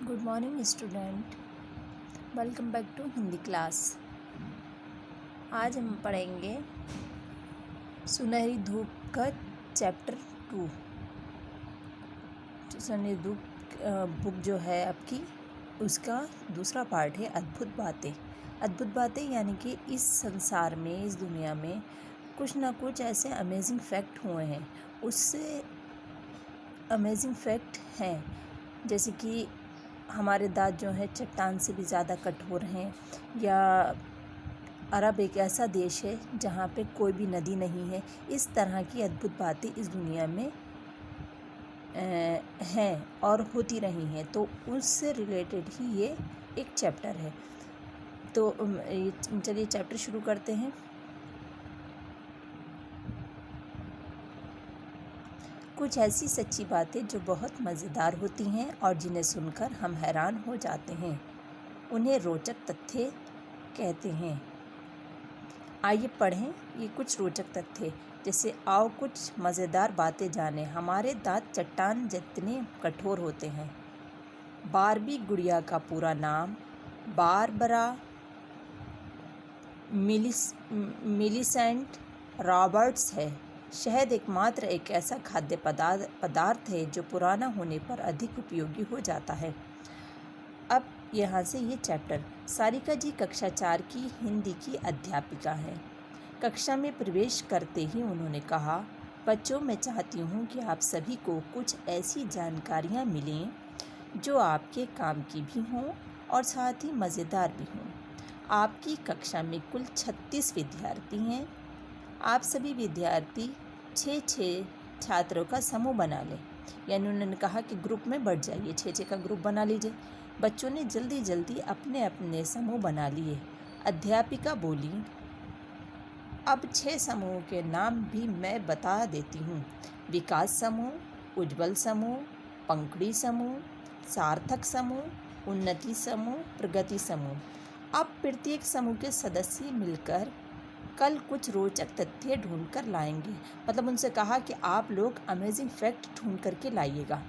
Good morning student, welcome back to Hindi class. आज हम पढ़ेंगे सुनहरी धूप का चैप्टर 2। सुनहरी धूप बुक जो है आपकी, उसका दूसरा पार्ट है अद्भुत बातें। अद्भुत बातें यानी कि इस संसार में, इस दुनिया में कुछ ना कुछ ऐसे अमेजिंग फैक्ट हुए हैं। उससे अमेजिंग फैक्ट हैं जैसे कि हमारे दांत जो है चट्टान से भी ज़्यादा कठोर हैं, या अरब एक ऐसा देश है जहाँ पे कोई भी नदी नहीं है। इस तरह की अद्भुत बातें इस दुनिया में हैं और होती रही हैं, तो उससे रिलेटेड ही ये एक चैप्टर है। तो चलिए चैप्टर शुरू करते हैं। कुछ ऐसी सच्ची बातें जो बहुत मज़ेदार होती हैं और जिन्हें सुनकर हम हैरान हो जाते हैं, उन्हें रोचक तथ्य कहते हैं। आइए पढ़ें ये कुछ रोचक तथ्य। जैसे आओ कुछ मज़ेदार बातें जानें। हमारे दांत चट्टान जितने कठोर होते हैं। बारबी गुड़िया का पूरा नाम बारबरा मिलीसेंट रॉबर्ट्स है। शहद एकमात्र एक ऐसा खाद्य पदार्थ है जो पुराना होने पर अधिक उपयोगी हो जाता है। अब यहाँ से ये चैप्टर। सारिका जी कक्षा 4 की हिंदी की अध्यापिका हैं। कक्षा में प्रवेश करते ही उन्होंने कहा, बच्चों, मैं चाहती हूँ कि आप सभी को कुछ ऐसी जानकारियाँ मिलें जो आपके काम की भी हों और साथ ही मज़ेदार भी हों। आपकी कक्षा में कुल 36 विद्यार्थी हैं। आप सभी विद्यार्थी 6-6 छात्रों का समूह बना लें। यानी उन्होंने कहा कि ग्रुप में बढ़ जाइए, 6-6 का ग्रुप बना लीजिए। बच्चों ने जल्दी जल्दी अपने अपने समूह बना लिए। अध्यापिका बोली, अब 6 समूह के नाम भी मैं बता देती हूँ। विकास समूह, उज्ज्वल समूह, पंखुड़ी समूह, सार्थक समूह, उन्नति समूह, प्रगति समूह। अब प्रत्येक समूह के सदस्य मिलकर कल कुछ रोचक तथ्य ढूंढ कर लाएंगे। मतलब उनसे कहा कि आप लोग अमेजिंग फैक्ट ढूंढ करके लाइएगा।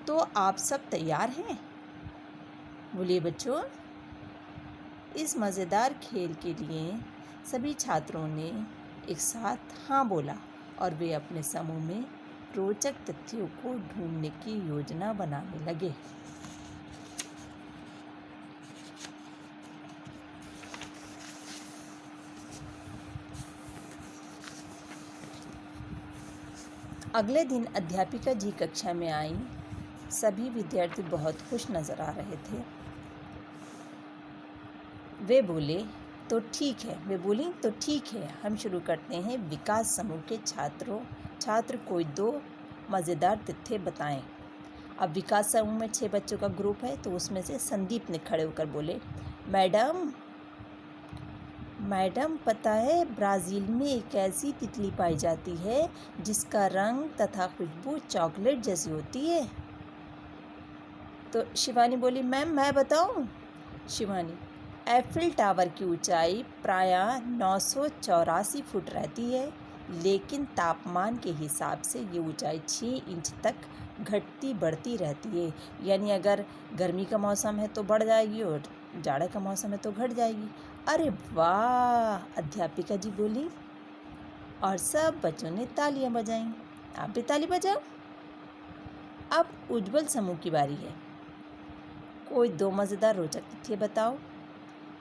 तो आप सब तैयार हैं? बोलिए बच्चों। इस मज़ेदार खेल के लिए सभी छात्रों ने एक साथ हाँ बोला और वे अपने समूह में रोचक तथ्यों को ढूंढने की योजना बनाने लगे। अगले दिन अध्यापिका जी कक्षा में आईं। सभी विद्यार्थी बहुत खुश नज़र आ रहे थे। वे बोली तो ठीक है, हम शुरू करते हैं। विकास समूह के छात्र कोई 2 मज़ेदार तथ्य बताएं। अब विकास समूह में 6 बच्चों का ग्रुप है, तो उसमें से संदीप ने खड़े होकर बोले, मैडम, पता है ब्राज़ील में एक ऐसी तितली पाई जाती है जिसका रंग तथा खुशबू चॉकलेट जैसी होती है। तो शिवानी बोली, मैम मैं बताऊं? शिवानी, एफिल टावर की ऊंचाई प्रायः 984 फुट रहती है, लेकिन तापमान के हिसाब से ये ऊंचाई 6 इंच तक घटती बढ़ती रहती है। यानी अगर गर्मी का मौसम है तो बढ़ जाएगी और जाड़ा का मौसम है तो घट जाएगी। अरे वाह, अध्यापिका जी बोली और सब बच्चों ने तालियां बजाईं। आप भी ताली बजाओ। अब उज्ज्वल समूह की बारी है। कोई 2 मज़ेदार रोचक तथ्य बताओ।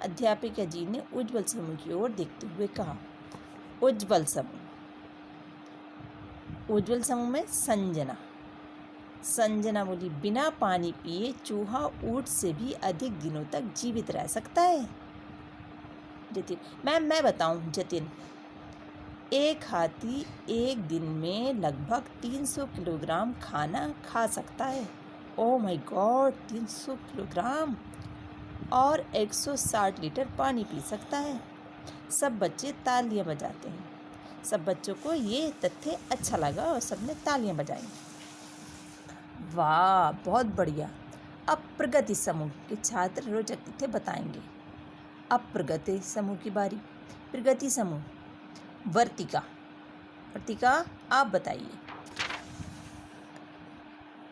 अध्यापिका जी ने उज्ज्वल समूह की ओर देखते हुए कहा, उज्ज्वल समूह में संजना बोली, बिना पानी पिए चूहा ऊंट से भी अधिक दिनों तक जीवित रह सकता है। जतिन, मैम मैं बताऊं? जतिन, एक हाथी एक दिन में लगभग 300 किलोग्राम खाना खा सकता है। Oh my God, 300 kilogram! और 160 लीटर पानी पी सकता है। सब बच्चे तालियां बजाते हैं। सब बच्चों को ये तथ्य अच्छा लगा और सबने तालियां बजाई। वाह, बहुत बढ़िया। अब प्रगति समूह के छात्र रोचक तथ्य बताएंगे। अब प्रगति समूह की बारी। प्रगति समूह, वर्तिका, आप बताइए।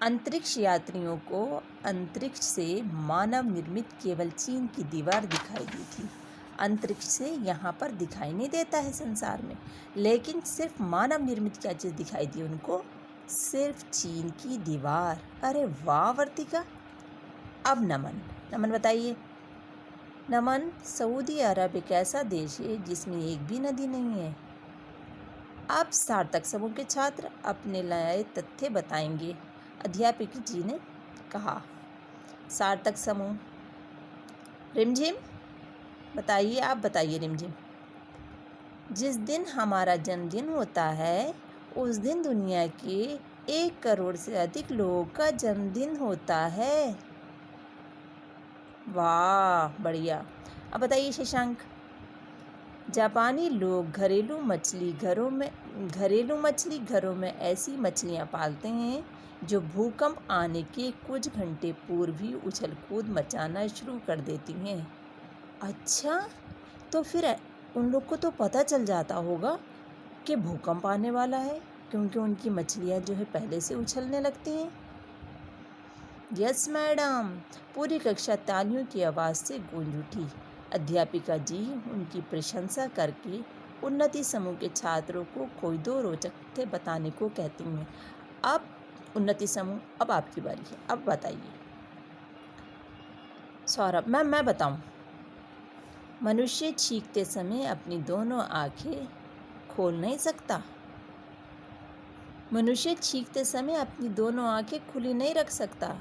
अंतरिक्ष यात्रियों को अंतरिक्ष से मानव निर्मित केवल चीन की दीवार दिखाई दी थी। अंतरिक्ष से यहाँ पर दिखाई नहीं देता है संसार में, लेकिन सिर्फ मानव निर्मित क्या चीज़ दिखाई दी उनको? सिर्फ चीन की दीवार। अरे वाह वर्तिका। अब नमन, नमन बताइए। नमन, सऊदी अरब एक ऐसा देश है जिसमें एक भी नदी नहीं है। अब सार्थक समूह के छात्र अपने लाए तथ्य बताएंगे, अध्यापिका जी ने कहा। सार्थक समूह, रिमझिम बताइए, आप बताइए रिमझिम। जिस दिन हमारा जन्मदिन होता है उस दिन दुनिया के 1 करोड़ से अधिक लोगों का जन्मदिन होता है। वाह बढ़िया। अब बताइए शशांक। जापानी लोग घरेलू मछली घरों में ऐसी मछलियाँ पालते हैं जो भूकंप आने के कुछ घंटे पूर्व ही उछल कूद मचाना शुरू कर देती हैं। अच्छा, तो फिर उन लोग को तो पता चल जाता होगा कि भूकंप आने वाला है, क्योंकि उनकी मछलियाँ जो है पहले से उछलने लगती हैं। यस मैडम, पूरी कक्षा तालियों की आवाज़ से गूंज उठी। अध्यापिका जी उनकी प्रशंसा करके उन्नति समूह के छात्रों को कोई 2 रोचक तथ्य बताने को कहती हैं। अब उन्नति समूह, अब आपकी बारी है, अब बताइए। सौरभ, मैम मैं बताऊं। मनुष्य छींकते समय अपनी दोनों आंखें खोल नहीं सकता। मनुष्य छींकते समय अपनी दोनों आंखें खुली नहीं रख सकता।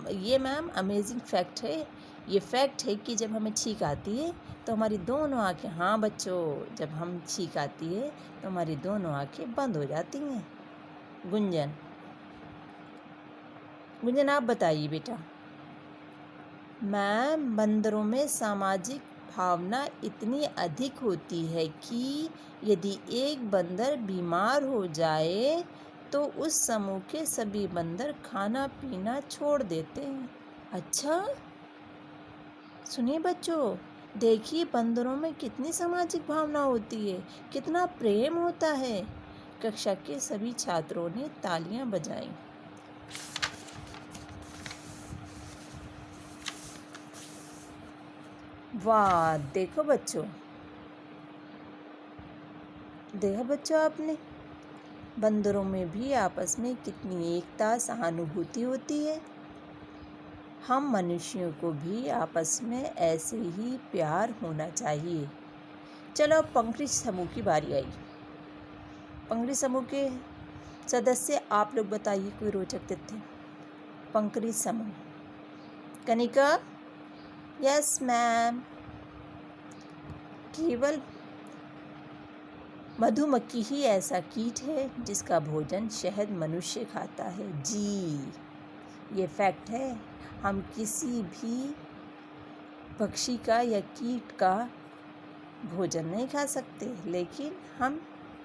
ये मैम अमेजिंग फैक्ट है। ये फैक्ट है कि जब हमें छींक आती है तो हमारी दोनों आंखें, हाँ बच्चों, जब हम छींक आती है तो हमारी दोनों आंखें बंद हो जाती हैं। गुंजन, गुंजन आप बताइए बेटा। मैम, बंदरों में सामाजिक भावना इतनी अधिक होती है कि यदि एक बंदर बीमार हो जाए तो उस समूह के सभी बंदर खाना पीना छोड़ देते हैं। अच्छा, सुनिए बच्चों, देखिए बंदरों में कितनी सामाजिक भावना होती है, कितना प्रेम होता है। कक्षा के सभी छात्रों ने तालियां बजाईं। वाह, देखो बच्चों आपने बंदरों में भी आपस में कितनी एकता सहानुभूति होती है। हम मनुष्यों को भी आपस में ऐसे ही प्यार होना चाहिए। चलो अब पंखड़ी समूह की बारी आई। पंखड़ी समूह के सदस्य आप लोग बताइए कोई रोचक तथ्य। पंखड़ी समूह, कनिका। Yes ma'am. केवल मधुमक्खी ही ऐसा कीट है जिसका भोजन शहद मनुष्य खाता है। जी, ये फैक्ट है। हम किसी भी पक्षी का या कीट का भोजन नहीं खा सकते, लेकिन हम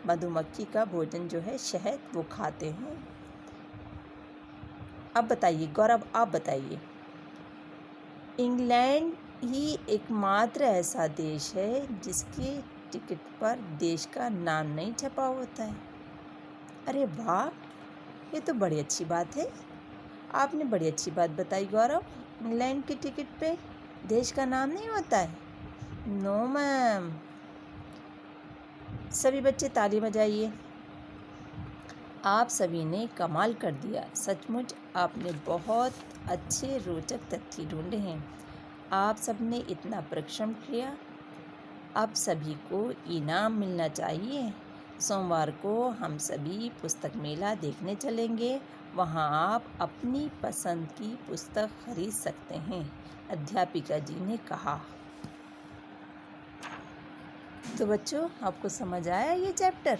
मधुमक्खी का भोजन जो है शहद, वो खाते हैं। अब बताइए गौरव, आप बताइए। इंग्लैंड ही एकमात्र ऐसा देश है जिसके टिकट पर देश का नाम नहीं छपा होता है। अरे वाह, ये तो बड़ी अच्छी बात है। आपने बड़ी अच्छी बात बताई गौरव। इंग्लैंड के टिकट पे देश का नाम नहीं होता है। No ma'am. सभी बच्चे ताली बजाइए। आप सभी ने कमाल कर दिया। सचमुच आपने बहुत अच्छे रोचक तथ्य ढूंढे हैं। आप सबने इतना परिश्रम किया। अब सभी को इनाम मिलना चाहिए। सोमवार को हम सभी पुस्तक मेला देखने चलेंगे। वहाँ आप अपनी पसंद की पुस्तक खरीद सकते हैं, अध्यापिका जी ने कहा। तो बच्चों, आपको समझ आया ये चैप्टर?